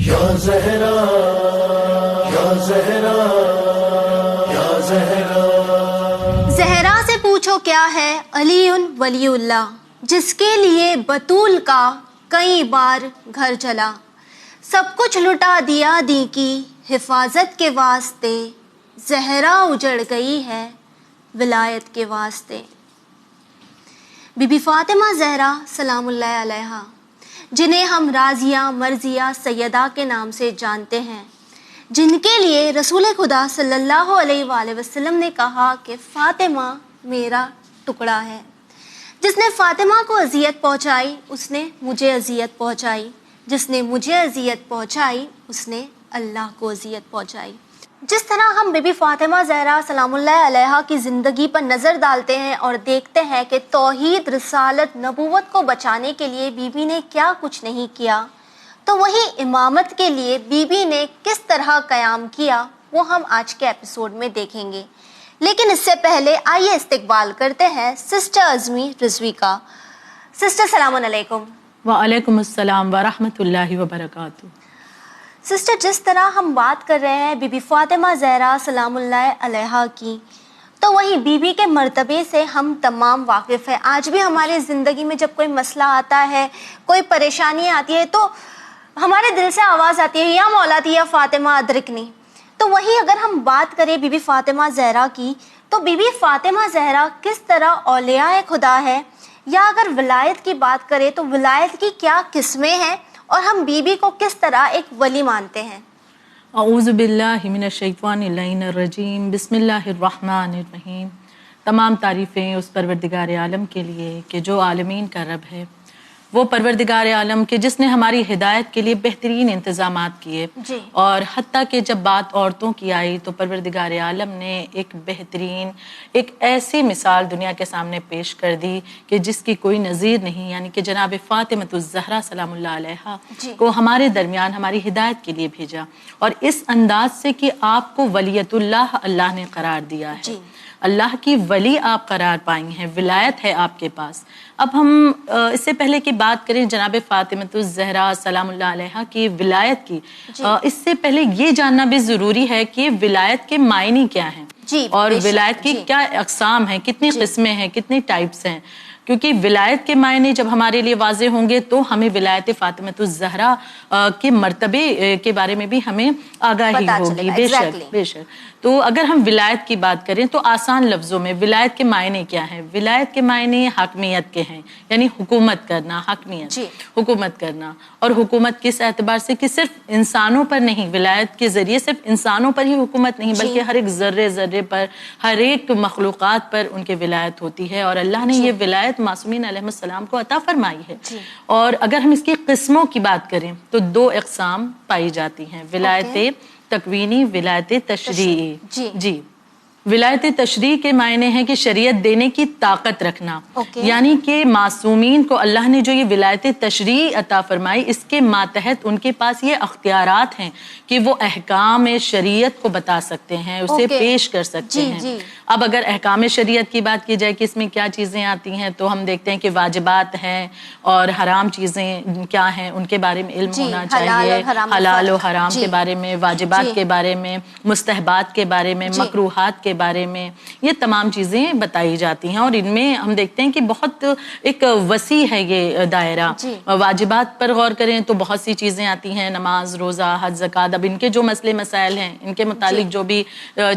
یا زہرا یا زہرا یا زہرا. زہرا سے پوچھو کیا ہے علی ولی اللہ، جس کے لیے بطول کا کئی بار گھر چلا. سب کچھ لٹا دیا دی کی حفاظت کے واسطے، زہرا اجڑ گئی ہے ولایت کے واسطے. بی بی فاطمہ زہرا سلام اللہ علیہا، جنہیں ہم رازیہ مرضیہ سیدہ کے نام سے جانتے ہیں، جن کے لیے رسول خدا صلی اللہ علیہ وآلہ وسلم نے کہا کہ فاطمہ میرا ٹکڑا ہے. جس نے فاطمہ کو اذیت پہنچائی اس نے مجھے اذیت پہنچائی، جس نے مجھے اذیت پہنچائی اس نے اللہ کو اذیت پہنچائی. جس طرح ہم بی بی فاطمہ زہرا سلام اللہ علیہا کی زندگی پر نظر ڈالتے ہیں اور دیکھتے ہیں کہ توحید، رسالت، نبوت کو بچانے کے لیے بی بی نے کیا کچھ نہیں کیا، تو وہی امامت کے لیے بی بی نے کس طرح قیام کیا وہ ہم آج کے ایپیسوڈ میں دیکھیں گے. لیکن اس سے پہلے آئیے استقبال کرتے ہیں سسٹر عظمی رضوی کا. سسٹر سلام علیکم. وعلیکم السلام ورحمۃ اللہ وبرکاتہ. سسٹر، جس طرح ہم بات کر رہے ہیں بی بی فاطمہ زہرا سلام اللہ علیہا کی، تو وہیں بی بی کے مرتبے سے ہم تمام واقف ہیں. آج بھی ہماری زندگی میں جب کوئی مسئلہ آتا ہے، کوئی پریشانی آتی ہے، تو ہمارے دل سے آواز آتی ہے یا مولاتی یا فاطمہ ادرکنی. تو وہیں اگر ہم بات کریں بی بی فاطمہ زہرا کی، تو بی بی فاطمہ زہرا کس طرح اولیاء خدا ہے، یا اگر ولایت کی بات کریں تو ولایت کی کیا قسمیں ہیں، اور ہم بی بی کو کس طرح ایک ولی مانتے ہیں؟ اعوذ باللہ من الشیطان اللعین الرجیم، بسم اللہ الرحمن الرحیم. تمام تعریفیں اس پروردگار عالم کے لیے کہ جو عالمین کا رب ہے، وہ پروردگار عالم کے جس نے ہماری ہدایت کے لیے بہترین انتظامات کیے. جی. اور حتیٰ کہ جب بات عورتوں کی آئی تو پروردگار عالم نے ایک بہترین، ایک ایسی مثال دنیا کے سامنے پیش کر دی کہ جس کی کوئی نظیر نہیں، یعنی کہ جناب فاطمہ الزہرا سلام اللہ علیہا کو ہمارے درمیان ہماری ہدایت کے لیے بھیجا، اور اس انداز سے کہ آپ کو ولیت اللہ نے قرار دیا ہے. جی. اللہ کی ولی آپ قرار پائی ہیں، ولایت ہے آپ کے پاس. اب ہم اس سے پہلے کی بات کریں جناب فاطمہ الزہرا سلام اللہ علیہا کی ولایت کی، اس سے پہلے یہ جاننا بھی ضروری ہے کہ ولایت کے معنی کیا ہیں، اور ولایت کی کیا اقسام ہیں، کتنی قسمیں ہیں، کتنی ٹائپس ہیں. کیونکہ ولایت کے معنی جب ہمارے لیے واضح ہوں گے تو ہمیں ولایت فاطمہ الزہرا کے مرتبے کے بارے میں بھی ہمیں آگاہی ہوگی. بے شک بے شک. تو اگر ہم ولایت کی بات کریں تو آسان لفظوں میں ولایت کے معنی کیا ہیں؟ ولایت کے معنی حاکمیت کے ہیں، یعنی حکومت کرنا، حاکمیت، حکومت کرنا. اور حکومت کس اعتبار سے کہ صرف انسانوں پر نہیں، ولایت کے ذریعے صرف انسانوں پر ہی حکومت نہیں بلکہ ہر ایک ذرے ذرے پر، ہر ایک مخلوقات پر ان کے ولایت ہوتی ہے. اور اللہ نے یہ ولایت معصومین علیہ السلام کو عطا فرمائی ہے. اور اگر ہم اس کی قسموں کی بات کریں تو دو اقسام پائی جاتی ہیں، ولایت تکوینی، ولایت تشریعی. جی. ولایت تشریع کے معنی ہے کہ شریعت دینے کی طاقت رکھنا، یعنی کہ معصومین کو اللہ نے جو یہ ولایت تشریع عطا فرمائی، اس کے ماتحت ان کے پاس یہ اختیارات ہیں کہ وہ احکام شریعت کو بتا سکتے ہیں، اسے پیش کر سکتے ہیں. اب اگر احکام شریعت کی بات کی جائے کہ اس میں کیا چیزیں آتی ہیں، تو ہم دیکھتے ہیں کہ واجبات ہیں اور حرام چیزیں کیا ہیں ان کے بارے میں علم ہونا چاہیے، حلال و حرام کے بارے میں، واجبات کے بارے میں، مستحبات کے بارے میں، مکروہات کے بارے میں، یہ تمام چیزیں بتائی جاتی ہیں. اور ان میں ہم دیکھتے ہیں کہ بہت ایک وسیع ہے یہ دائرہ. واجبات پر غور کریں تو بہت سی چیزیں آتی ہیں، نماز، روزہ، حج، زکوٰۃ. اب ان کے جو مسئلے مسائل ہیں، ان کے متعلق جو بھی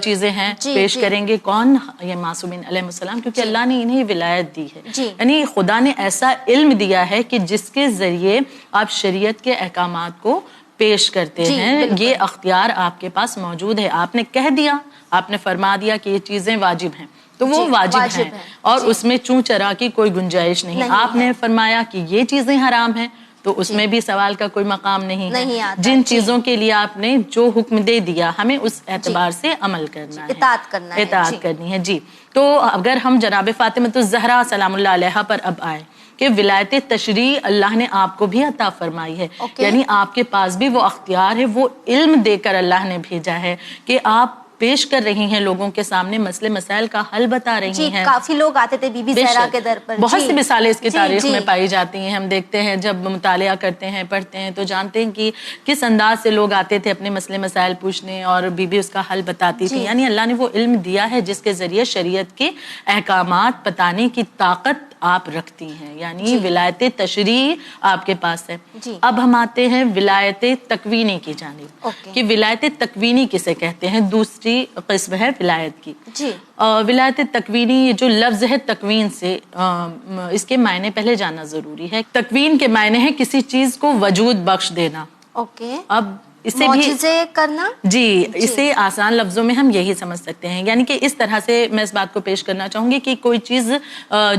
چیزیں ہیں پیش کریں گے کون؟ یہ معصومین علیہ السلام، کیونکہ اللہ نے انہیں ولایت دی ہے. یعنی خدا نے ایسا علم دیا ہے کہ جس کے ذریعے آپ شریعت کے احکامات کو پیش کرتے ہیں. یہ اختیار آپ کے پاس موجود ہے. آپ نے کہہ دیا، آپ نے فرما دیا کہ یہ چیزیں واجب ہیں تو وہ واجب ہیں، اور اس میں چوں چرا کی کوئی گنجائش نہیں. آپ نے فرمایا کہ یہ چیزیں حرام ہیں تو اس میں بھی سوال کا کوئی مقام نہیں ہے. جن چیزوں کے لیے آپ نے جو حکم دے دیا ہمیں اس اعتبار سے عمل کرنا ہے، اطاعت کرنی ہے. جی. تو اگر ہم جناب فاطمہ الزہرا سلام اللہ علیہا پر اب آئے کہ ولایت تشریع اللہ نے آپ کو بھی عطا فرمائی ہے، یعنی آپ کے پاس بھی وہ اختیار ہے، وہ علم دے کر اللہ نے بھیجا ہے کہ آپ پیش کر رہی ہیں لوگوں کے سامنے، مسئلے مسائل کا حل بتا رہی ہیں. کافی لوگ آتے تھے بی بی زہرا کے در پر. بہت سی مثالیں اس کی تاریخ میں پائی جاتی ہیں. ہم دیکھتے ہیں جب مطالعہ کرتے ہیں، پڑھتے ہیں تو جانتے ہیں کہ کس انداز سے لوگ آتے تھے اپنے مسئلے مسائل پوچھنے اور بی بی اس کا حل بتاتی تھی. یعنی اللہ نے وہ علم دیا ہے جس کے ذریعے شریعت کے احکامات بتانے کی طاقت آپ رکھتی ہیں. یعنی ولایت تشریع آپ کے پاس ہے. اب ہم آتے ہیں ولایت تکوینی کی جانب کہ ولایت تکوینی کسے کہتے ہیں. دوسری قسم ہے ولایت کی. ولایت تکوینی جو لفظ ہے تکوین سے، اس کے معنی پہلے جاننا ضروری ہے. تکوین کے معنی ہے کسی چیز کو وجود بخش دینا. اب اسے معجزے کرنا. اسے آسان لفظوں میں ہم یہی سمجھ سکتے ہیں. یعنی کہ اس طرح سے میں اس بات کو پیش کرنا چاہوں گی کہ کوئی چیز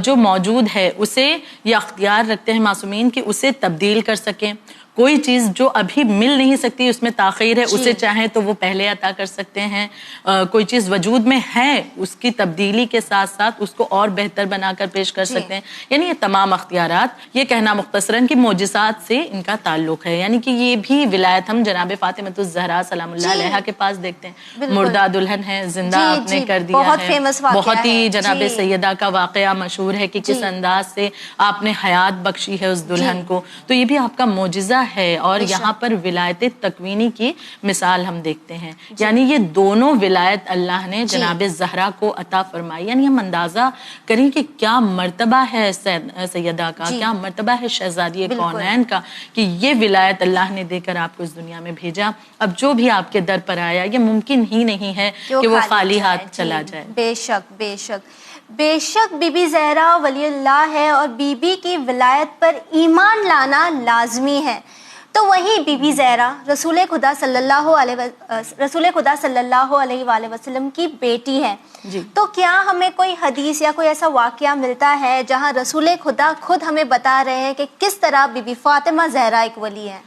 جو موجود ہے اسے یہ اختیار رکھتے ہیں معصومین کہ اسے تبدیل کر سکیں. کوئی چیز جو ابھی مل نہیں سکتی، اس میں تاخیر ہے، اسے چاہیں تو وہ پہلے عطا کر سکتے ہیں. کوئی چیز وجود میں ہے، اس کی تبدیلی کے ساتھ ساتھ اس کو اور بہتر بنا کر پیش کر سکتے ہیں. یعنی یہ تمام اختیارات، یہ کہنا مختصراً کہ معجزات سے ان کا تعلق ہے. یعنی کہ یہ بھی ولایت ہم جناب فاطمۃ الزہرا سلام اللہ علیہا کے پاس دیکھتے ہیں. مردہ دلہن ہے، زندہ آپ نے کر دیا ہے. بہت ہی جناب سیدہ کا واقعہ مشہور ہے کہ کس انداز سے آپ نے حیات بخشی ہے اس دلہن کو. تو یہ بھی آپ کا معجزہ ہے. اور یہاں پر ولایت تکوینی کی مثال ہم دیکھتے ہیں. یعنی یہ دونوں ولایت اللہ نے جناب زہرا کو عطا فرمائی. یعنی ہم اندازہ کریں کہ کیا مرتبہ ہے سیدہ کا، کیا مرتبہ ہے شہزادی کونین کا کہ یہ ولایت اللہ نے دے کر آپ کو اس دنیا میں بھیجا. اب جو بھی آپ کے در پر آیا، یہ ممکن ہی نہیں ہے کہ وہ خالی ہاتھ چلا جائے. بے شک بے شک بے شک بی بی زہرا ولی اللہ ہے اور بی بی کی ولایت پر ایمان لانا لازمی ہے. تو وہیں بی بی زہرا رسول خدا صلی اللہ علیہ وآلہ وسلم کی بیٹی ہے. تو کیا ہمیں کوئی حدیث یا کوئی ایسا واقعہ ملتا ہے جہاں رسول خدا خود ہمیں بتا رہے ہیں کہ کس طرح بی بی فاطمہ زہرا ایک ولی ہے؟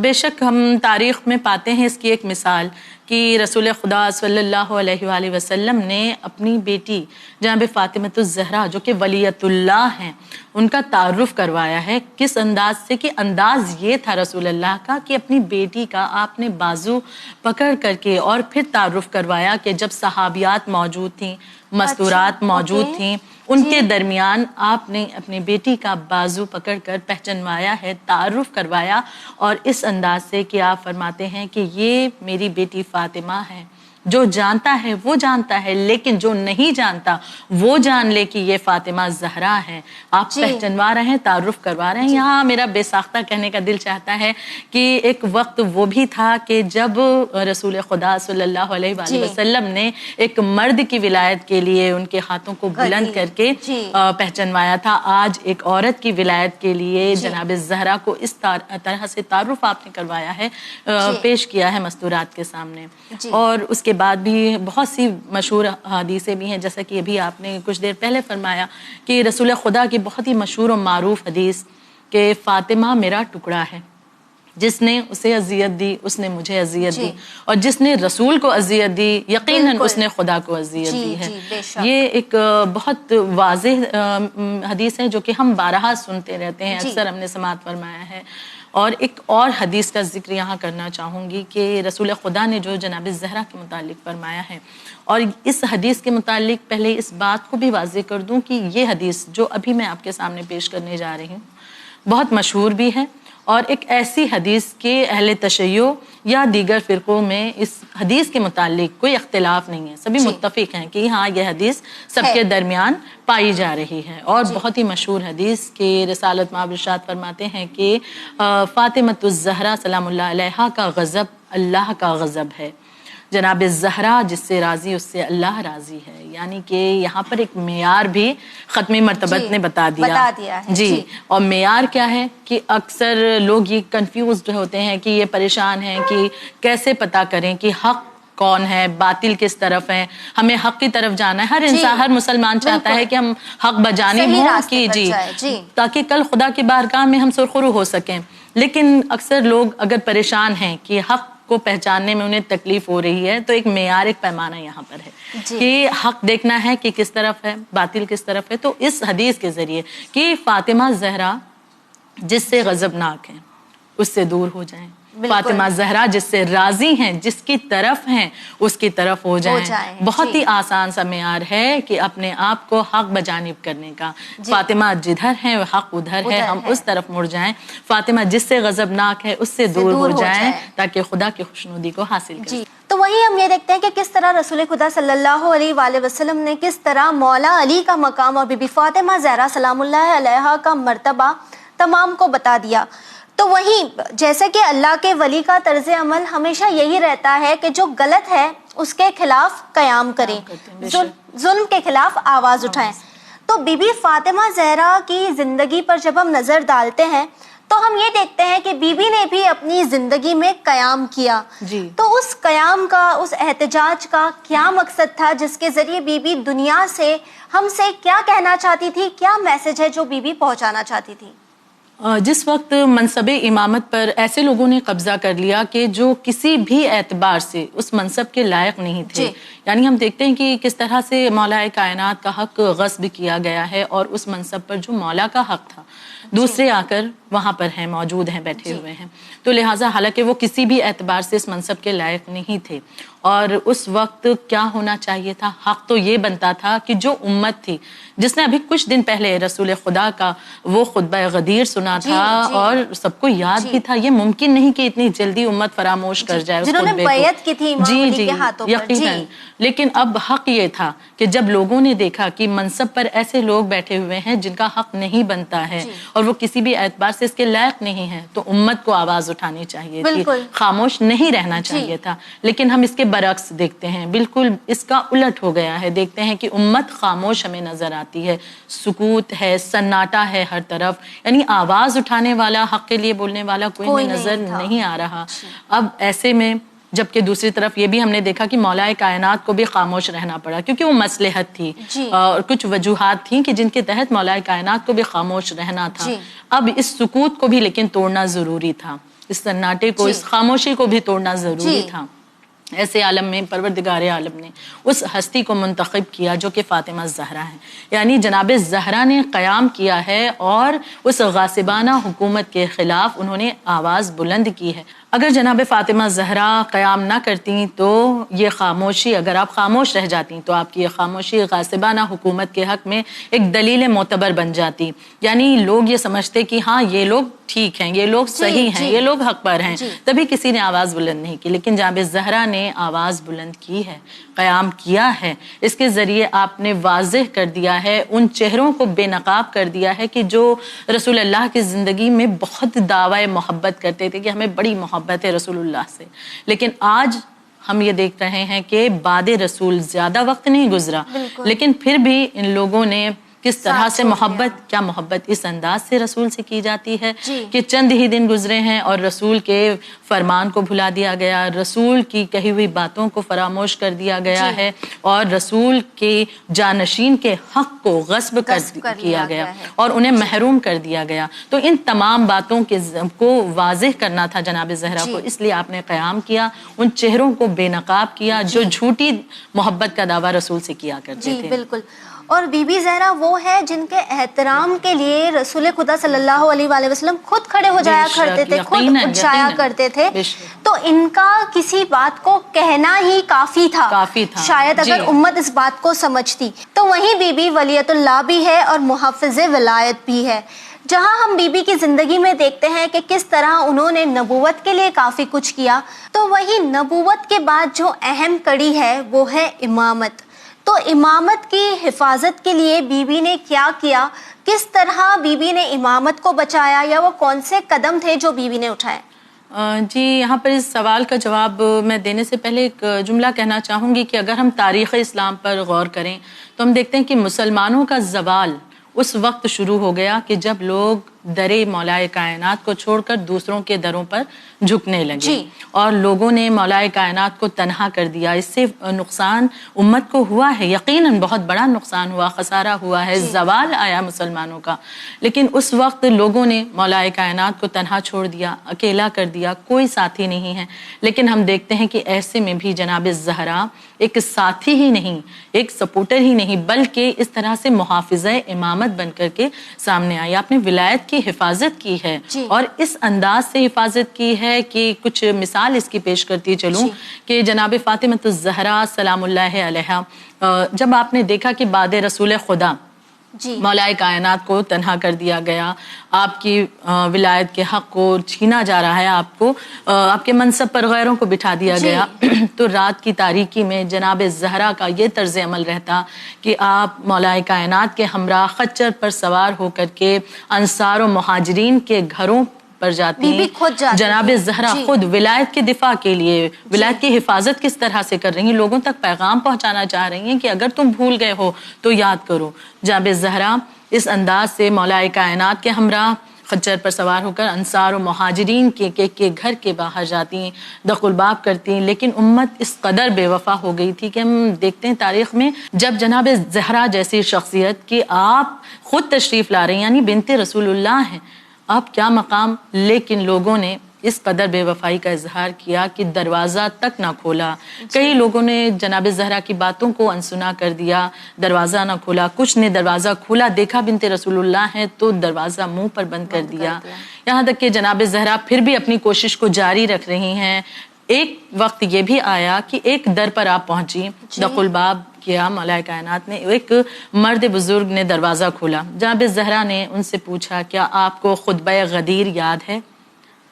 بے شک ہم تاریخ میں پاتے ہیں اس کی ایک مثال کہ رسول خدا صلی اللہ علیہ وآلہ وسلم نے اپنی بیٹی جناب فاطمۃ الزہرا جو کہ ولیۃ اللہ ہیں، ان کا تعارف کروایا ہے. کس انداز سے کہ انداز یہ تھا رسول اللہ کا کہ اپنی بیٹی کا آپ نے بازو پکڑ کر کے اور پھر تعارف کروایا کہ جب صحابیات موجود تھیں، مستورات موجود تھیں، ان کے درمیان آپ نے اپنی بیٹی کا بازو پکڑ کر پہچنوایا ہے، تعارف کروایا. اور اس انداز سے کہ آپ فرماتے ہیں کہ یہ میری بیٹی فاطمہ ہے. جو جانتا ہے وہ جانتا ہے، لیکن جو نہیں جانتا وہ جان لے کہ یہ فاطمہ زہرا ہے. آپ پہچنوا رہے ہیں، تعارف کروا رہے ہیں. یہاں میرا بے ساختہ کہنے کا دل چاہتا ہے کہ ایک وقت وہ بھی تھا کہ جب رسول خدا صلی اللہ علیہ وآلہ وسلم نے ایک مرد کی ولایت کے لیے ان کے ہاتھوں کو بلند کر کے پہچنوایا تھا. آج ایک عورت کی ولایت کے لیے جناب زہرا کو اس طرح سے تعارف آپ نے کروایا ہے، پیش کیا ہے مستورات کے سامنے. اور اس کے بعد بھی بہت سی مشہور حدیثیں بھی ہیں، جیسا کہ ابھی آپ نے کچھ دیر پہلے فرمایا کہ رسول خدا کی بہت ہی مشہور و معروف حدیث کہ فاطمہ میرا ٹکڑا ہے. جس نے اسے اذیت دی اس نے مجھے اذیت دی، اور جس نے رسول کو اذیت دی یقیناً اس نے خدا کو اذیت دی ہے. یہ ایک بہت واضح حدیث ہے جو کہ ہم بارہا سنتے رہتے ہیں، اکثر ہم نے سماعت فرمایا ہے. اور ایک اور حدیث کا ذکر یہاں کرنا چاہوں گی کہ رسول خدا نے جو جناب زہرا کے متعلق فرمایا ہے. اور اس حدیث کے متعلق پہلے اس بات کو بھی واضح کر دوں کہ یہ حدیث جو ابھی میں آپ کے سامنے پیش کرنے جا رہی ہوں بہت مشہور بھی ہے، اور ایک ایسی حدیث کے اہل تشیع یا دیگر فرقوں میں اس حدیث کے متعلق کوئی اختلاف نہیں ہے. سبھی متفق ہیں کہ ہاں یہ حدیث سب کے درمیان پائی جا رہی ہے. اور بہت ہی مشہور حدیث کے رسالت مآب ارشاد فرماتے ہیں کہ فاطمۃ الزہرا سلام اللہ علیہا کا غضب اللہ کا غضب ہے. جناب زہرا جس سے راضی اس سے اللہ راضی ہے. یعنی کہ یہاں پر ایک معیار بھی ختم مرتبت نے بتا دیا ہے. اور معیار کیا ہے کہ اکثر لوگ یہ کنفیوزڈ ہوتے ہیں کہ یہ پریشان ہیں کہ کیسے پتا کریں کہ حق کون ہے، باطل کس طرف ہے. ہمیں حق کی طرف جانا ہے. ہر انسان، ہر مسلمان چاہتا ہے کہ ہم حق بجانب ہوں کہ تاکہ کل خدا کی بارگاہ میں ہم سرخرو ہو سکیں. لیکن اکثر لوگ اگر پریشان ہیں کہ حق کو پہچاننے میں انہیں تکلیف ہو رہی ہے تو ایک معیار، ایک پیمانہ یہاں پر ہے کہ حق دیکھنا ہے کہ کس طرف ہے، باطل کس طرف ہے. تو اس حدیث کے ذریعے کہ فاطمہ زہرا جس سے غضبناک ہیں اس سے دور ہو جائیں، فاطمہ زہرا جس سے راضی ہیں، جس کی طرف ہیں، اس کی طرف ہو جائیں۔ بہت ہی آسان سا معیار ہے کہ اپنے آپ کو حق بجانب کرنے کا۔ فاطمہ جدھر ہیں حق ادھر ہے، ہم اس طرف مڑ جائیں۔ فاطمہ جس سے غضبناک ہے اس سے دور ہو جائیں تاکہ خدا کی خوشنودی کو حاصل کریں۔ تو وہی ہم یہ دیکھتے ہیں کہ کس طرح رسول خدا صلی اللہ علیہ وآلہ وسلم نے کس طرح مولا علی کا مقام اور بی بی فاطمہ زہرا سلام اللہ علیہا کا مرتبہ تمام کو بتا دیا۔ تو وہیں جیسے کہ اللہ کے ولی کا طرز عمل ہمیشہ یہی رہتا ہے کہ جو غلط ہے اس کے خلاف قیام کریں، ظلم کے خلاف آواز اٹھائیں۔ تو بی بی فاطمہ زہرا کی زندگی پر جب ہم نظر ڈالتے ہیں تو ہم یہ دیکھتے ہیں کہ بی بی نے بھی اپنی زندگی میں قیام کیا۔ تو اس قیام کا، اس احتجاج کا کیا مقصد تھا جس کے ذریعے بی بی دنیا سے ہم سے کیا کہنا چاہتی تھی؟ کیا میسج ہے جو بی بی پہنچانا چاہتی تھی؟ جس وقت منصب امامت پر ایسے لوگوں نے قبضہ کر لیا کہ جو کسی بھی اعتبار سے اس منصب کے لائق نہیں تھے، یعنی ہم دیکھتے ہیں کہ کس طرح سے مولا کائنات کا حق غصب کیا گیا ہے، اور اس منصب پر جو مولا کا حق تھا دوسرے آ کر وہاں پر ہیں، موجود ہیں، بیٹھے ہوئے ہیں۔ تو لہٰذا حالانکہ وہ کسی بھی اعتبار سے اس منصب کے لائق نہیں تھے، اور اس وقت کیا ہونا چاہیے تھا؟ حق تو یہ بنتا تھا کہ جو امت تھی جس نے ابھی کچھ دن پہلے رسول خدا کا وہ خطبہ غدیر سنا تھا اور سب کو یاد بھی تھا، یہ ممکن نہیں کہ اتنی جلدی امت فراموش کر جائے، جنہوں نے بیعت کی تھی امام علی کے ہاتھوں پر۔ یقیناً، لیکن اب حق یہ تھا کہ جب لوگوں نے دیکھا کہ منصب پر ایسے لوگ بیٹھے ہوئے ہیں جن کا حق نہیں بنتا ہے اور وہ کسی بھی اعتبار سے اس کے لائق نہیں ہے، تو امت کو آواز اٹھانی چاہیے تھی، خاموش نہیں رہنا چاہیے تھا۔ لیکن ہم اس کے برعکس دیکھتے ہیں، بالکل اس کا الٹ ہو گیا ہے۔ دیکھتے ہیں کہ امت خاموش ہمیں نظر آتی ہے، سکوت ہے، سناٹا ہے ہر طرف، یعنی آواز اٹھانے والا، حق کے لیے بولنے والا کوئی نظر نہیں آ رہا۔ اب ایسے میں جبکہ دوسری طرف یہ بھی ہم نے دیکھا کہ مولا کائنات کو بھی خاموش رہنا پڑا کیونکہ وہ مصلحت تھی اور کچھ وجوہات تھیں کہ جن کے تحت مولا کائنات کو بھی خاموش رہنا تھا۔ اب اس سکوت کو بھی لیکن توڑنا ضروری تھا، اس سناٹے کو، اس خاموشی کو بھی توڑنا ضروری تھا۔ ایسے عالم میں پروردگار عالم نے اس ہستی کو منتخب کیا جو کہ فاطمہ زہرا ہے، یعنی جناب زہرا نے قیام کیا ہے اور اس غاصبانہ حکومت کے خلاف انہوں نے آواز بلند کی ہے۔ اگر جناب فاطمہ زہرا قیام نہ کرتی تو یہ خاموشی، اگر آپ خاموش رہ جاتی تو آپ کی یہ خاموشی غاصبانہ حکومت کے حق میں ایک دلیل معتبر بن جاتی، یعنی لوگ یہ سمجھتے کہ ہاں یہ لوگ ٹھیک ہیں، یہ لوگ صحیح ہیں، یہ لوگ حق پر ہیں، تبھی کسی نے آواز بلند نہیں کی۔ لیکن جناب زہرا نے آواز بلند کی ہے، قیام کیا ہے، اس کے ذریعے آپ نے واضح کر دیا ہے، ان چہروں کو بے نقاب کر دیا ہے کہ جو رسول اللہ کی زندگی میں بہت دعوی محبت کرتے تھے کہ ہمیں بڑی محبت ہے رسول اللہ سے، لیکن آج ہم یہ دیکھ رہے ہیں کہ بعد رسول زیادہ وقت نہیں گزرا لیکن پھر بھی ان لوگوں نے کس طرح سے محبت، کیا محبت اس انداز سے رسول سے کی جاتی ہے کہ چند ہی دن گزرے ہیں اور رسول کے فرمان کو بھلا دیا گیا، رسول کی کہی ہوئی باتوں کو فراموش کر دیا گیا ہے اور رسول کے جانشین کے حق کو غصب کیا گیا اور انہیں محروم کر دیا گیا۔ تو ان تمام باتوں کو واضح کرنا تھا جناب زہرا کو، اس لیے آپ نے قیام کیا، ان چہروں کو بے نقاب کیا جو جھوٹی محبت کا دعویٰ رسول سے کیا کرتے تھے۔ بالکل، اور بی بی زہرا وہ ہے جن کے احترام کے لیے رسول خدا صلی اللہ علیہ وآلہ وسلم خود کھڑے ہو جایا کرتے تھے، خود اٹھایا کرتے تھے، تو ان کا کسی بات کو کہنا ہی کافی تھا شاید اگر امت اس بات کو سمجھتی۔ تو وہیں بی بی ولیت اللہ بھی ہے اور محافظ ولایت بھی ہے، جہاں ہم بی بی کی زندگی میں دیکھتے ہیں کہ کس طرح انہوں نے نبوت کے لیے کافی کچھ کیا۔ تو وہی نبوت کے بعد جو اہم کڑی ہے وہ ہے امامت۔ تو امامت کی حفاظت کے لیے بی بی نے کیا کیا، کس طرح بی بی نے امامت کو بچایا، یا وہ کون سے قدم تھے جو بی بی نے اٹھائے؟ جی، یہاں پر اس سوال کا جواب میں دینے سے پہلے ایک جملہ کہنا چاہوں گی کہ اگر ہم تاریخ اسلام پر غور کریں تو ہم دیکھتے ہیں کہ مسلمانوں کا زوال اس وقت شروع ہو گیا کہ جب لوگ در مولا کائنات کو چھوڑ کر دوسروں کے دروں پر جھکنے لگے اور لوگوں نے مولا کائنات کو تنہا کر دیا۔ اس سے نقصان امت کو ہوا ہے، یقیناً بہت بڑا نقصان ہوا، خسارہ ہوا ہے، زوال آیا مسلمانوں کا، لیکن اس وقت لوگوں نے مولا کائنات کو تنہا چھوڑ دیا، اکیلا کر دیا، کوئی ساتھی نہیں ہے۔ لیکن ہم دیکھتے ہیں کہ ایسے میں بھی جناب زہرا ایک ساتھی ہی نہیں، ایک سپورٹر ہی نہیں، بلکہ اس طرح سے محافظہ امامت بن کر کے سامنے آئی۔ آپ نے ولایت کی حفاظت کی ہے جی. اور اس انداز سے حفاظت کی ہے کہ کچھ مثال اس کی پیش کرتی چلوں کہ جناب فاطمہ الزہرا سلام اللہ علیہا جب آپ نے دیکھا کہ بعد رسول خدا جی مولا کائنات کو تنہا کر دیا گیا، آپ کی ولایت کے حق کو چھینا جا رہا ہے، آپ کو آپ کے منصب پر غیروں کو بٹھا دیا گیا، تو رات کی تاریکی میں جناب زہرا کا یہ طرز عمل رہتا کہ آپ مولا کائنات کے ہمراہ خچر پر سوار ہو کر کے انصار و مہاجرین کے گھروں پر جاتی ہیں. جناب زہرا خود ولایت کے دفاع کے لیے، ولایت کی حفاظت کس طرح سے کر رہی ہیں، لوگوں تک پیغام پہنچانا چاہ رہی ہیں کہ اگر تم بھول گئے ہو تو یاد کرو. جناب زہرا اس انداز سے مولا کائنات کے ہمراہ خچر پر سوار ہو کر انصار و مہاجرین کے گھر کے باہر جاتی ہیں، دخل الباب کرتی ہیں. لیکن امت اس قدر بے وفا ہو گئی تھی کہ ہم دیکھتے ہیں تاریخ میں جب جناب زہرا جیسی شخصیت کہ آپ خود تشریف لا رہی ہیں، یعنی بنت رسول اللہ ہیں، آپ کیا مقام، لیکن لوگوں نے اس قدر بے وفائی کا اظہار کیا کہ دروازہ تک نہ کھولا. کئی لوگوں نے جناب زہرا کی باتوں کو انسنا کر دیا، دروازہ نہ کھولا. کچھ نے دروازہ کھولا، دیکھا بنت رسول اللہ ہے تو دروازہ منہ پر بند کر دیا. یہاں تک کہ جناب زہرا پھر بھی اپنی کوشش کو جاری رکھ رہی ہیں. ایک وقت یہ بھی آیا کہ ایک در پر آپ پہنچی، دخل الباب کیا، مولا کائنات نے ایک مرد بزرگ نے دروازہ کھولا. جناب زہرا نے ان سے پوچھا کیا آپ کو خطبہ غدیر یاد ہے؟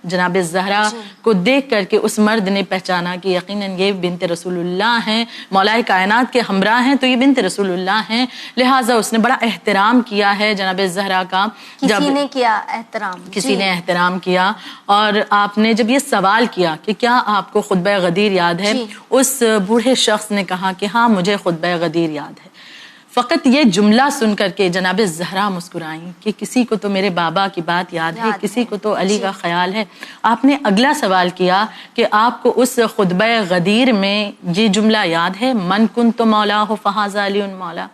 جناب زہرا کو دیکھ کر کے اس مرد نے پہچانا کہ یقیناً یہ بنت رسول اللہ ہیں، مولا کائنات کے ہمراہ ہیں تو یہ بنت رسول اللہ ہیں. لہٰذا اس نے بڑا احترام کیا ہے جناب زہرا کا. کسی نے کیا احترام، کسی نے احترام کیا. اور آپ نے جب یہ سوال کیا کہ کیا آپ کو خطبہ غدیر یاد ہے، اس بوڑھے شخص نے کہا کہ ہاں مجھے خطبہ غدیر یاد ہے. فقط یہ جملہ سن کر کے جناب زہرا مسکرائیں کہ کسی کو تو میرے بابا کی بات یاد ہے، کسی کو تو علی کا خیال ہے. آپ نے اگلا سوال کیا کہ آپ کو اس خطبہ غدیر میں یہ جملہ یاد ہے، من کنت مولا فہذا علی مولا.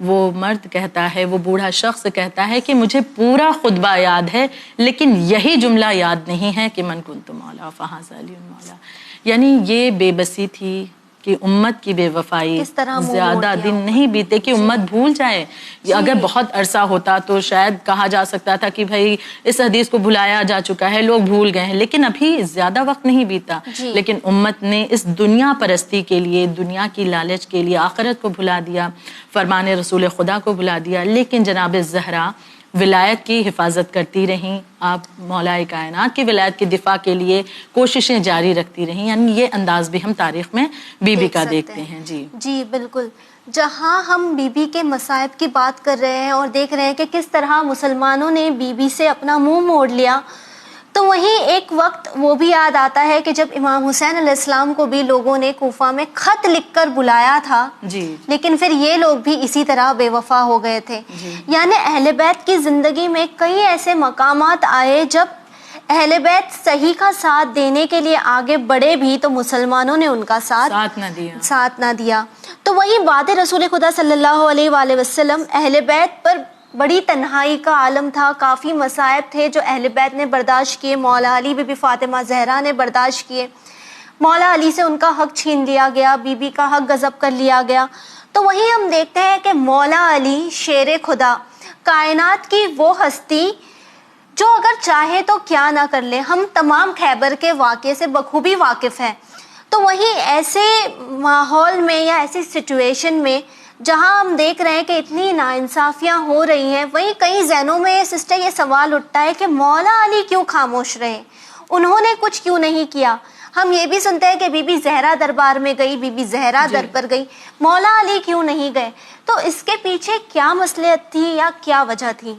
وہ مرد کہتا ہے، وہ بوڑھا شخص کہتا ہے کہ مجھے پورا خطبہ یاد ہے لیکن یہی جملہ یاد نہیں ہے کہ من کنت مولا فہذا علی مولا. یعنی یہ بے بسی تھی کہ امت کی بے وفائی زیادہ دن نہیں بیتے کہ امت بھول جائے. اگر بہت عرصہ ہوتا تو شاید کہا جا سکتا تھا کہ بھائی اس حدیث کو بھلایا جا چکا ہے، لوگ بھول گئے ہیں، لیکن ابھی زیادہ وقت نہیں بیتا. لیکن امت نے اس دنیا پرستی کے لیے، دنیا کی لالچ کے لیے آخرت کو بھلا دیا، فرمان رسول خدا کو بھلا دیا. لیکن جناب زہرا ولایت کی حفاظت کرتی رہیں، آپ مولا کائنات کی ولایت کے دفاع کے لیے کوششیں جاری رکھتی رہیں. یعنی یہ انداز بھی ہم تاریخ میں بی بی کا دیکھتے ہیں. جی بالکل. جہاں ہم بی بی کے مصائب کی بات کر رہے ہیں اور دیکھ رہے ہیں کہ کس طرح مسلمانوں نے بی بی سے اپنا منہ موڑ لیا، تو وہیں ایک وقت وہ بھی یاد آتا ہے کہ جب امام حسین علیہ السلام کو بھی لوگوں نے کوفہ میں خط لکھ کر بلایا تھا، لیکن پھر یہ لوگ بھی اسی طرح بے وفا ہو گئے تھے. یعنی اہل بیت کی زندگی میں کئی ایسے مقامات آئے جب اہل بیت صحیح کا ساتھ دینے کے لیے آگے بڑھے بھی تو مسلمانوں نے ان کا ساتھ نہ دیا. تو وہی بعد رسول خدا صلی اللہ علیہ وآلہ وسلم اہل بیت پر بڑی تنہائی کا عالم تھا، کافی مصائب تھے جو اہل بیت نے برداشت کیے. مولا علی بی بی فاطمہ زہرا نے برداشت کیے. مولا علی سے ان کا حق چھین لیا گیا، بی بی کا حق غصب کر لیا گیا. تو وہیں ہم دیکھتے ہیں کہ مولا علی شیر خدا، کائنات کی وہ ہستی جو اگر چاہے تو کیا نہ کر لے. ہم تمام خیبر کے واقعے سے بخوبی واقف ہیں. تو وہیں ایسے ماحول میں یا ایسی سچویشن میں جہاں ہم دیکھ رہے ہیں کہ اتنی ناانصافیاں ہو رہی ہیں، وہیں کئی ذہنوں میں سسٹر یہ سوال اٹھتا ہے کہ مولا علی کیوں خاموش رہے، انہوں نے کچھ کیوں نہیں کیا. ہم یہ بھی سنتے ہیں کہ بی بی زہرا دربار میں گئی، بی بی زہرا در پر گئی، مولا علی کیوں نہیں گئے. تو اس کے پیچھے کیا مصلحت تھی یا کیا وجہ تھی؟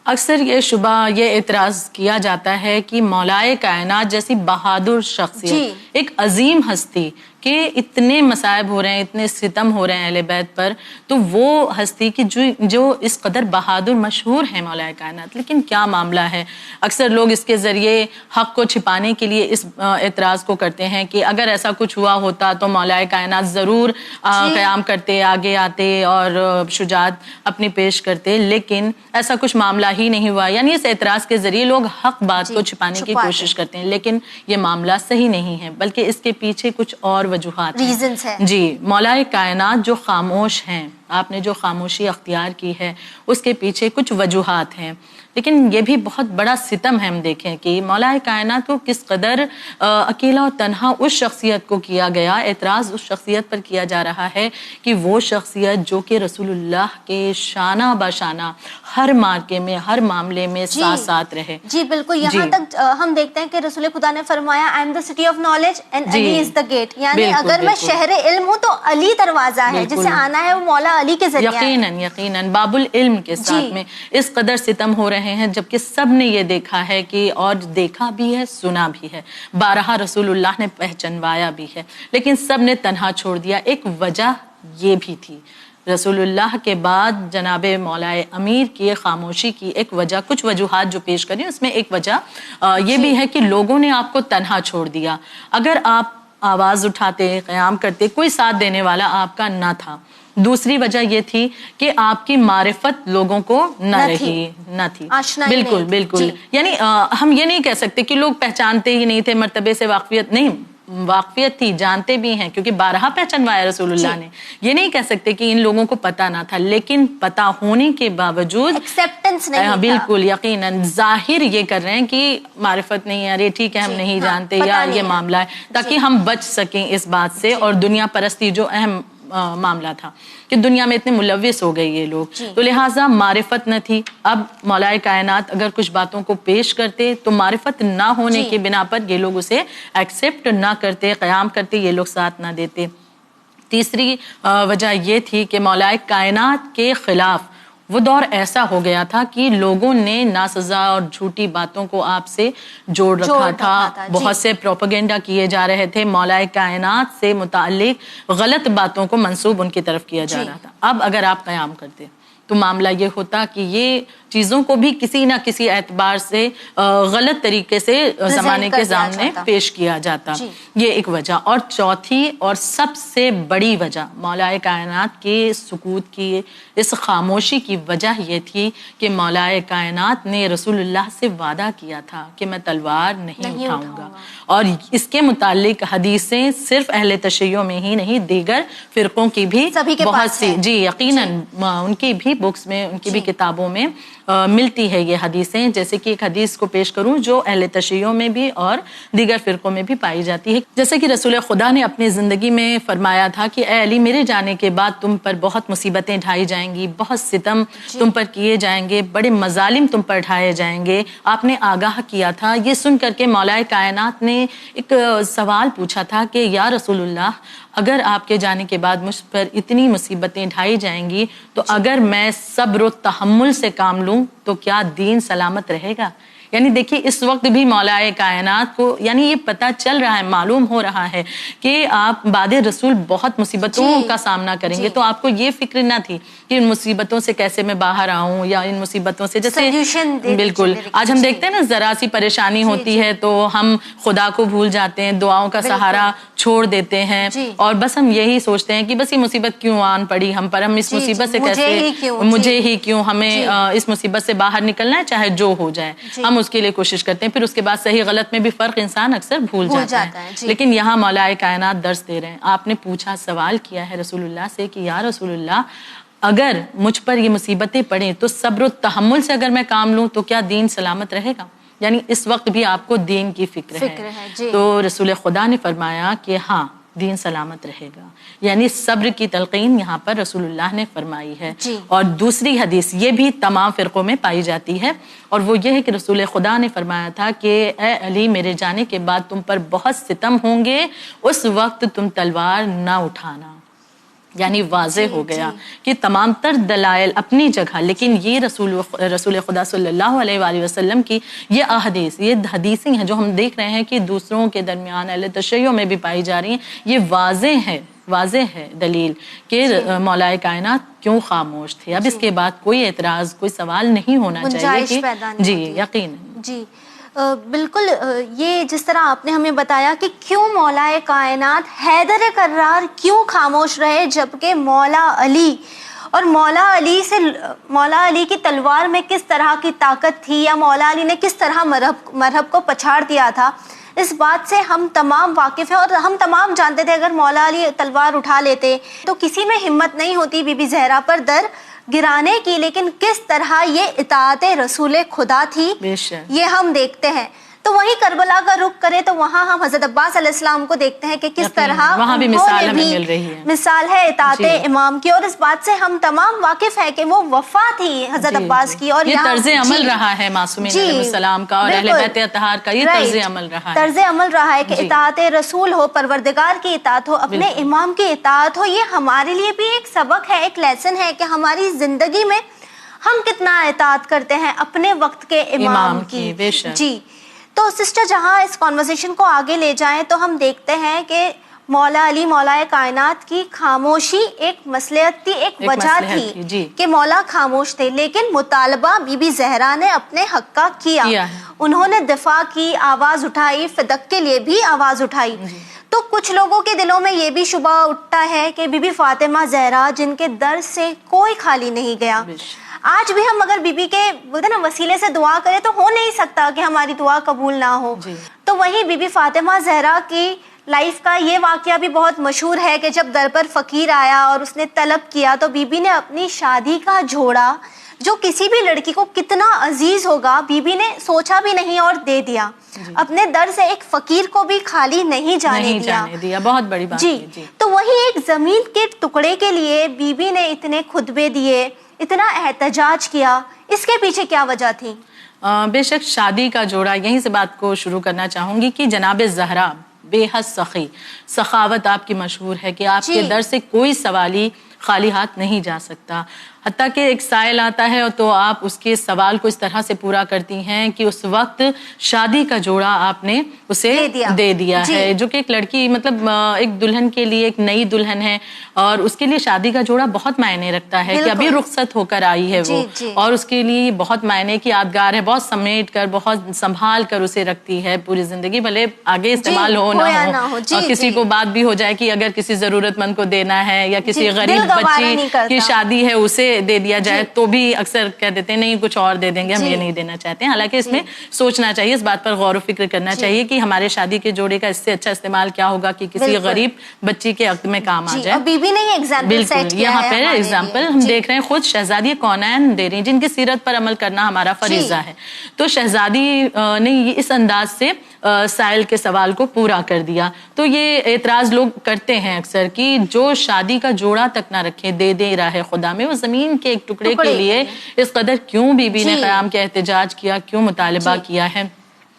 اکثر یہ شبہ، یہ اعتراض کیا جاتا ہے کہ مولائے کائنات جیسی بہادر شخصیت، ایک عظیم ہستی کہ اتنے مصائب ہو رہے ہیں، اتنے ستم ہو رہے ہیں اہل بیت پر، تو وہ ہستی کی جو اس قدر بہادر مشہور ہے مولائے کائنات، لیکن کیا معاملہ ہے. اکثر لوگ اس کے ذریعے حق کو چھپانے کے لیے اس اعتراض کو کرتے ہیں کہ اگر ایسا کچھ ہوا ہوتا تو مولائے کائنات ضرور قیام کرتے، آگے آتے اور شجاعت اپنی پیش کرتے، لیکن ایسا کچھ معاملہ ہی نہیں ہوا. یعنی اس اعتراض کے ذریعے لوگ حق بات کو چھپانے کی کوشش کرتے ہیں، لیکن یہ معاملہ صحیح نہیں ہے، بلکہ اس کے پیچھے کچھ اور وجوہات ہیں. ریزنز ہیں. جی، مولائے کائنات جو خاموش ہیں، آپ نے جو خاموشی اختیار کی ہے اس کے پیچھے کچھ وجوہات ہیں، لیکن یہ بھی بہت بڑا ستم ہے. ہم دیکھیں کہ مولا کائنات کو کس قدر اکیلا اور تنہا اس شخصیت کو کیا گیا. اعتراض اس شخصیت پر کیا جا رہا ہے کہ وہ شخصیت جو کہ رسول اللہ کے شانہ بشانہ ہر مارکے میں، ہر معاملے میں ساتھ ساتھ رہے. جی بالکل. یہاں تک ہم دیکھتے ہیں کہ رسول خدا نے فرمایا I am the city of knowledge and Ali is the gate, یعنی اگر میں شہر علم ہوں تو علی دروازہ ہے، جسے آنا ہے وہ مولا علی کے ذریعے. یقیناً باب العلم کے ساتھ میں اس قدر ستم ہو رہے ہیں، جبکہ سب نے یہ دیکھا ہے کہ اور دیکھا بھی ہے، سنا بھی ہے، بارہا رسول اللہ نے پہچنوایا بھی ہے، لیکن سب نے تنہا چھوڑ دیا. ایک وجہ یہ بھی تھی، رسول اللہ کے بعد جناب مولا امیر کی خاموشی کی ایک وجہ، کچھ وجوہات جو پیش کریں اس میں ایک وجہ یہ بھی ہے کہ لوگوں نے آپ کو تنہا چھوڑ دیا. اگر آپ آواز اٹھاتے، قیام کرتے، کوئی ساتھ دینے والا آپ کا نہ تھا. دوسری وجہ یہ تھی کہ آپ کی معرفت لوگوں کو نہ تھی. بالکل. یعنی ہم یہ نہیں کہہ سکتے کہ لوگ پہچانتے ہی نہیں تھے، مرتبے سے واقفیت نہیں، واقفیت تھی، جانتے بھی ہیں کیونکہ بارہا پہچنوایا رسول اللہ نے. یہ نہیں کہہ سکتے کہ ان لوگوں کو پتہ نہ تھا، لیکن پتہ ہونے کے باوجود ایکسیپٹنس نہیں تھا. بالکل یقیناً ظاہر یہ کر رہے ہیں کہ معرفت نہیں ہے، ارے ٹھیک ہے ہم نہیں جانتے یا یہ معاملہ ہے، تاکہ ہم بچ سکیں اس بات سے. اور دنیا پرستی جو اہم معاملہ تھا کہ دنیا میں اتنے ملوث ہو گئے یہ لوگ، تو لہٰذا معرفت نہ تھی. اب مولا کائنات اگر کچھ باتوں کو پیش کرتے تو معرفت نہ ہونے کی بنا پر یہ لوگ اسے ایکسیپٹ نہ کرتے، قیام کرتے، یہ لوگ ساتھ نہ دیتے. تیسری وجہ یہ تھی کہ مولا کائنات کے خلاف وہ دور ایسا ہو گیا تھا کہ لوگوں نے ناسزا اور جھوٹی باتوں کو آپ سے جوڑ رکھا تھا. بہت سے پروپیگنڈا کیے جا رہے تھے، مولا کائنات سے متعلق غلط باتوں کو منسوب ان کی طرف کیا جا رہا تھا. اب اگر آپ قیام کرتے تو معاملہ یہ ہوتا کہ یہ چیزوں کو بھی کسی نہ کسی اعتبار سے غلط طریقے سے زمانے کے سامنے پیش کیا جاتا. یہ ایک وجہ. اور چوتھی اور سب سے بڑی وجہ مولا کائنات کے سکوت کی، اس خاموشی کی وجہ یہ تھی کہ مولا کائنات نے رسول اللہ سے وعدہ کیا تھا کہ میں تلوار نہیں اٹھاؤں گا. اور اس کے متعلق حدیثیں صرف اہل تشیع میں ہی نہیں، دیگر فرقوں کی بھی بہت سی یقیناً ان کی بھی بکس میں، ان کی بھی کتابوں میں ملتی ہے یہ حدیثیں. جیسے کہ ایک حدیث کو پیش کروں جو اہل تشیع میں بھی اور دیگر فرقوں میں بھی پائی جاتی ہے. جیسے کہ رسول خدا نے اپنی زندگی میں فرمایا تھا کہ اے علی میرے جانے کے بعد تم پر بہت مصیبتیں ڈھائی جائیں گی، بہت ستم تم پر کیے جائیں گے، بڑے مظالم تم پر ڈھائے جائیں گے. آپ نے آگاہ کیا تھا. یہ سن کر کے مولا کائنات نے ایک سوال پوچھا تھا کہ یا رسول اللہ اگر آپ کے جانے کے بعد مجھ پر اتنی مصیبتیں ڈھائی جائیں گی تو اگر میں صبر و تحمل سے کام لوں تو کیا دین سلامت رہے گا؟ یعنی دیکھیے اس وقت بھی مولا کائنات کو یعنی یہ پتہ چل رہا ہے، معلوم ہو رہا ہے کہ آپ بعد رسول بہت مصیبتوں کا سامنا کریں گے. تو آپ کو یہ fکر نہ تھی کہ ان مصیبتوں سے کیسے میں باہر آؤں یا ان مصیبتوں سے جیسے بالکل آج ہم دیکھتے ہیں نا ذرا سی پریشانی ہوتی ہے تو ہم خدا کو بھول جاتے ہیں، دعاؤں کا سہارا چھوڑ دیتے ہیں اور بس ہم یہی سوچتے ہیں کہ بس یہ مصیبت کیوں آن پڑی ہم پر، ہم اس مصیبت سے کیسے، مجھے ہی کیوں، ہمیں اس مصیبت سے باہر نکلنا ہے چاہے جو ہو جائے. ہم اس کے لیے کوشش کرتے ہیں، پھر اس کے بعد صحیح غلط میں بھی فرق انسان اکثر بھول جاتا ہے. لیکن یہاں مولا کائنات درس دے رہے ہیں. آپ نے پوچھا، سوال کیا ہے رسول اللہ سے کہ یا رسول اللہ اگر مجھ پر یہ مصیبتیں پڑیں تو صبر و تحمل سے اگر میں کام لوں تو کیا دین سلامت رہے گا؟ یعنی اس وقت بھی آپ کو دین کی فکر ہے. تو رسول خدا نے فرمایا کہ ہاں دین سلامت رہے گا. یعنی صبر کی تلقین یہاں پر رسول اللہ نے فرمائی ہے. اور دوسری حدیث یہ بھی تمام فرقوں میں پائی جاتی ہے اور وہ یہ ہے کہ رسول خدا نے فرمایا تھا کہ اے علی میرے جانے کے بعد تم پر بہت ستم ہوں گے، اس وقت تم تلوار نہ اٹھانا. یعنی واضح ہو گیا کہ تمام تر دلائل اپنی جگہ، لیکن یہ رسول خدا صلی اللہ علیہ وآلہ وسلم کی یہ احادیث، یہ حدیثیں ہیں جو ہم دیکھ رہے ہیں کہ دوسروں کے درمیان اہل تشیع میں بھی پائی جا رہی ہیں. یہ واضح ہے دلیل کہ مولا کائنات کیوں خاموش تھے. اب اس کے بعد کوئی اعتراض، کوئی سوال نہیں ہونا چاہیے کہ یقیناً بالکل. یہ جس طرح آپ نے ہمیں بتایا کہ کیوں مولا کائنات حیدر کرار کیوں خاموش رہے جبکہ مولا علی اور مولا علی کی تلوار میں کس طرح کی طاقت تھی یا مولا علی نے کس طرح مرہب کو پچھاڑ دیا تھا. اس بات سے ہم تمام واقف ہیں، اور ہم تمام جانتے تھے اگر مولا علی تلوار اٹھا لیتے تو کسی میں ہمت نہیں ہوتی بی بی زہرا پر در گرانے کی، لیکن کس طرح یہ اطاعت رسول خدا تھی بے شک۔ یہ ہم دیکھتے ہیں۔ تو وہیں کربلا کا رخ کرے تو وہاں ہم حضرت عباس علیہ السلام کو دیکھتے ہیں کہ کس طرح وہاں بھی مثال ہمیں مل رہی ہے، مثال ہے اطاعت امام کی، اور اس بات سے ہم تمام واقف ہیں کہ وہ وفا تھی حضرت عباس کی، اور یہ طرز عمل رہا ہے معصومین علیہ السلام کا اور اہل بیت اطہار کا، یہ طرز عمل رہا ہے، طرز عمل رہا ہے کہ اطاعت رسول ہو، پروردگار کی اطاعت ہو، اپنے امام کی اطاعت ہو۔ یہ ہمارے لیے بھی ایک سبق ہے، ایک لیسن ہے کہ ہماری زندگی میں ہم کتنا اطاعت کرتے ہیں اپنے وقت کے امام کی۔ بے شک۔ جی تو سسٹر جہاں اس کانورسیشن کو آگے لے جائیں تو ہم دیکھتے ہیں کہ مولا علی مولا کائنات کی خاموشی ایک مصلحت تھی، ایک وجہ تھی کہ مولا خاموش تھے، لیکن مطالبہ بی بی زہرا نے اپنے حق کا کیا، انہوں نے دفاع کی، آواز اٹھائی، فدق کے لیے بھی آواز اٹھائی۔ تو کچھ لوگوں کے دلوں میں یہ بھی شبہ اٹھتا ہے کہ بی بی فاطمہ زہرا جن کے در سے کوئی خالی نہیں گیا، آج بھی ہم اگر بی بی کے بولتے نا وسیلے سے دعا کریں تو ہو نہیں سکتا کہ ہماری دعا قبول نہ ہو۔ تو وہیں بی بی فاطمہ زہرا کی لائف کا یہ واقعہ بھی بہت مشہور ہے کہ جب در پر فقیر آیا اور اس نے طلب کیا تو بی بی نے اپنی شادی کا جوڑا جو کسی بھی لڑکی کو کتنا عزیز ہوگا بی بی نے سوچا بھی نہیں اور دے دیا، اپنے در سے ایک فقیر کو بھی خالی نہیں جانے دیا۔ بہت بڑی بات ہے۔ تو وہی ایک زمین کے ٹکڑے کے لیے بی بی نے اتنے خطبے دیے، اتنا احتجاج کیا، اس کے پیچھے کیا وجہ تھی؟ بے شک شادی کا جوڑا، یہیں سے بات کو شروع کرنا چاہوں گی کہ جناب زہرا بے حد سخی، سخاوت آپ کی مشہور ہے کہ آپ کے در سے کوئی سوالی خالی ہاتھ نہیں جا سکتا، حتیٰ کہ ایک سائل آتا ہے تو آپ اس کے سوال کو اس طرح سے پورا کرتی ہیں کہ اس وقت شادی کا جوڑا آپ نے اسے دے دیا ہے، جو کہ ایک لڑکی مطلب ایک دلہن کے لیے ایک نئی دلہن ہے اور اس کے لیے شادی کا جوڑا بہت معنی رکھتا ہے کہ ابھی رخصت ہو کر آئی ہے وہ، اور اس کے لیے بہت معنی کی یادگار ہے، بہت سمیٹ کر بہت سنبھال کر اسے رکتی ہے پوری زندگی، بھلے آگے استعمال ہو نہ ہو، اور کسی کو بات بھی ہو جائے کہ اگر کسی ضرورت مند کو دینا ہے یا کسی غریب بچی کی شادی ہے اسے دے دیا جائے تو بھی اکثر کہہ دیتے ہیں نہیں کچھ اور دے دیں گے، ہم یہ نہیں دینا چاہتے ہیں، حالانکہ اس میں سوچنا چاہیے، اس بات پر غور و فکر کرنا چاہیے کہ ہمارے شادی کے جوڑے کا اس سے اچھا استعمال کیا ہوگا کہ کسی غریب بچی کے عقد میں کام آ جائے۔ بی بی نے یہ ایگزامپل سیٹ کیا ہے، یہاں پہ ایگزامپل ہم دیکھ رہے ہیں خود شہزادی کونین دے رہی ہیں جن کی سیرت پر عمل کرنا ہمارا فریضہ ہے، تو شہزادی نے اس انداز سے سائل کے سوال کو پورا کر دیا۔ تو یہ اعتراض لوگ کرتے ہیں اکثر کہ جو شادی کا جوڑا تک نہ رکھے، دے رہا ہے خدا میں، وہ زمین کے ایک ٹکڑے کے لیے اس قدر کیوں بی بی نے قیام کے احتجاج کیا، کیوں مطالبہ کیا ہے؟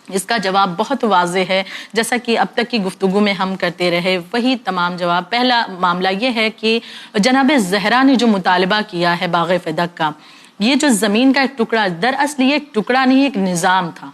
اس کا جواب بہت واضح ہے، جیسا کہ اب تک کی گفتگو میں ہم کرتے رہے وہی تمام جواب۔ پہلا معاملہ یہ ہے کہ جناب زہرا نے جو مطالبہ کیا ہے باغ فدق کا، یہ جو زمین کا ایک ٹکڑا، دراصل یہ ایک ٹکڑا نہیں، ایک نظام تھا،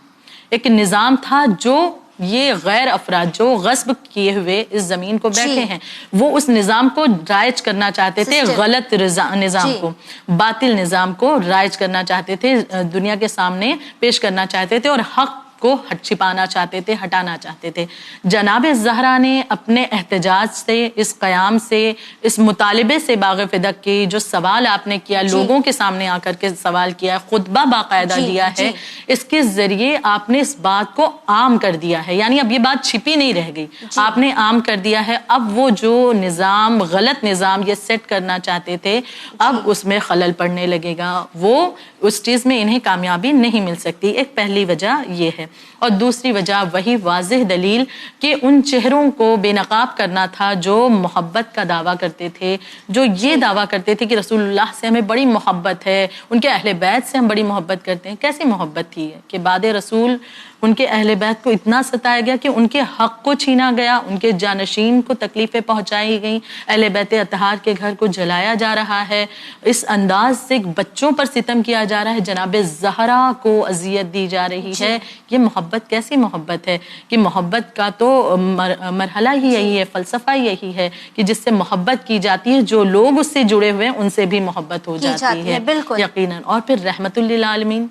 ایک نظام تھا جو یہ غیر افراد جو غصب کیے ہوئے اس زمین کو بیٹھے ہیں، وہ اس نظام کو رائج کرنا چاہتے تھے، غلط نظام کو، باطل نظام کو رائج کرنا چاہتے تھے، دنیا کے سامنے پیش کرنا چاہتے تھے اور حق کو چھپانا چاہتے تھے، ہٹانا چاہتے تھے۔ جناب زہرا نے اپنے احتجاج سے، اس قیام سے، اس مطالبے سے باغ فدق کی جو سوال آپ نے کیا، لوگوں کے سامنے آ کر کے سوال کیا، خطبہ باقاعدہ دیا ہے، اس کے ذریعے آپ نے اس بات کو عام کر دیا ہے، یعنی اب یہ بات چھپی نہیں رہ گئی، آپ نے عام کر دیا ہے۔ اب وہ جو نظام، غلط نظام یہ سیٹ کرنا چاہتے تھے، اب اس میں خلل پڑنے لگے گا، وہ اس چیز میں انہیں کامیابی نہیں مل سکتی۔ ایک پہلی وجہ یہ ہے، اور دوسری وجہ وہی واضح دلیل کہ ان چہروں کو بے نقاب کرنا تھا جو محبت کا دعویٰ کرتے تھے، جو یہ دعویٰ کرتے تھے کہ رسول اللہ سے ہمیں بڑی محبت ہے، ان کے اہل بیت سے ہم بڑی محبت کرتے ہیں۔ کیسی محبت تھی کہ بعد رسول ان کے اہل بیت کو اتنا ستایا گیا کہ ان کے حق کو چھینا گیا، ان کے جانشین کو تکلیفیں پہنچائی گئیں، اہل بیت اطہار کے گھر کو جلایا جا رہا ہے، اس انداز سے بچوں پر ستم کیا جا رہا ہے، جناب زہرا کو اذیت دی جا رہی ہے۔ یہ محبت کیسی محبت ہے کہ محبت کا تو مرحلہ ہی یہی ہے، فلسفہ یہی ہے کہ جس سے محبت کی جاتی ہے، جو لوگ اس سے جڑے ہوئے ہیں ان سے بھی محبت ہو جاتی ہے یقیناً۔ اور پھر رحمت للعالمین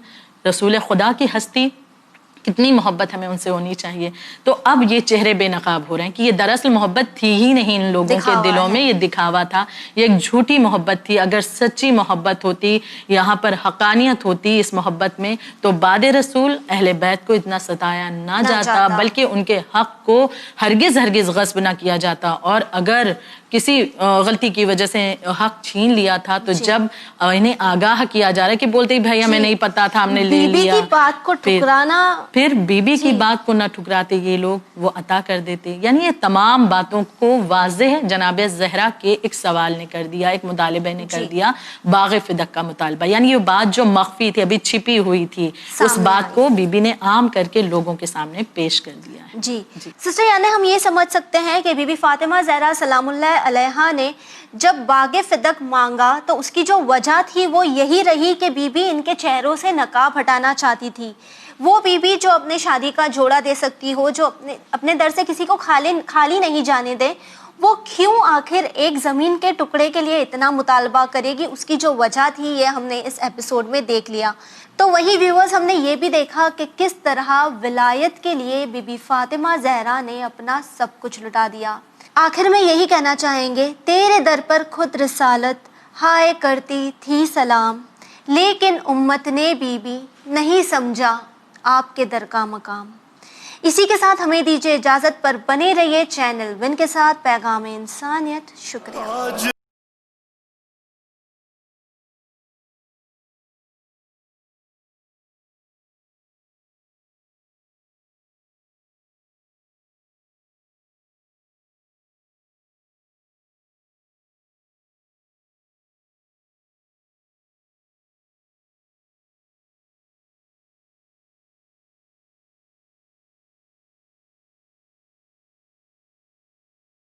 رسول خدا کی ہستی کتنی محبت ہمیں ان سے ہونی چاہیے. تو اب یہ چہرے بے نقاب ہو رہے ہیں کہ یہ دراصل محبت تھی ہی نہیں ان لوگوں کے دلوں میں, یہ دکھاوا تھا, یہ ایک جھوٹی محبت تھی. اگر سچی محبت ہوتی, یہاں پر حقانیت ہوتی اس محبت میں, تو بعد رسول اہل بیت کو اتنا ستایا نہ جاتا, بلکہ ان کے حق کو ہرگز غصب نہ کیا جاتا. اور اگر کسی غلطی کی وجہ سے حق چھین لیا تھا تو جب انہیں آگاہ کیا جا رہا ہے کہ بولتے ہی بھائی ہمیں نہیں پتا تھا, ہم نے لے لیا, کی بات کو ٹھکرانا, پھر بی بی کی بات کو نہ ٹھکراتے یہ لوگ, وہ عطا کر دیتے. یعنی یہ تمام باتوں کو واضح جناب زہرا کے ایک سوال نے کر دیا, ایک مطالبے نے کر دیا, باغ فدق کا مطالبہ. یعنی یہ بات جو مخفی تھی, ابھی چھپی ہوئی تھی, اس بات کو بی بی نے عام کر کے لوگوں کے سامنے پیش کر دیا ہے. جی سسٹر, یعنی ہم یہ سمجھ سکتے ہیں کہ بی بی فاطمہ زہرا سلام اللہ علیہا نے جب باغ فدق مانگا تو اس کی جو وجہ تھی وہ یہی رہی کہ بی بی ان کے چہروں سے نقاب ہٹانا چاہتی تھی. وہ بی بی جو اپنے شادی کا جوڑا دے سکتی ہو, جو اپنے در سے کسی کو خالی نہیں جانے دے, وہ کیوں آخر ایک زمین کے ٹکڑے کے لیے اتنا مطالبہ کرے گی؟ اس کی جو وجہ تھی یہ ہم نے اس ایپیسوڈ میں دیکھ لیا. تو وہی ویورز, ہم نے یہ بھی دیکھا کہ کس طرح ولایت کے لیے بی بی فاطمہ زہرا نے اپنا سب کچھ لٹا دیا. آخر میں یہی کہنا چاہیں گے, تیرے در پر خود رسالت ہائے کرتی تھی سلام, لیکن امت نے بی بی نہیں سمجھا آپ کے در کا مقام. اسی کے ساتھ ہمیں دیجیے اجازت, پر بنے رہیے چینل ون کے ساتھ پیغام انسانیت. شکریہ.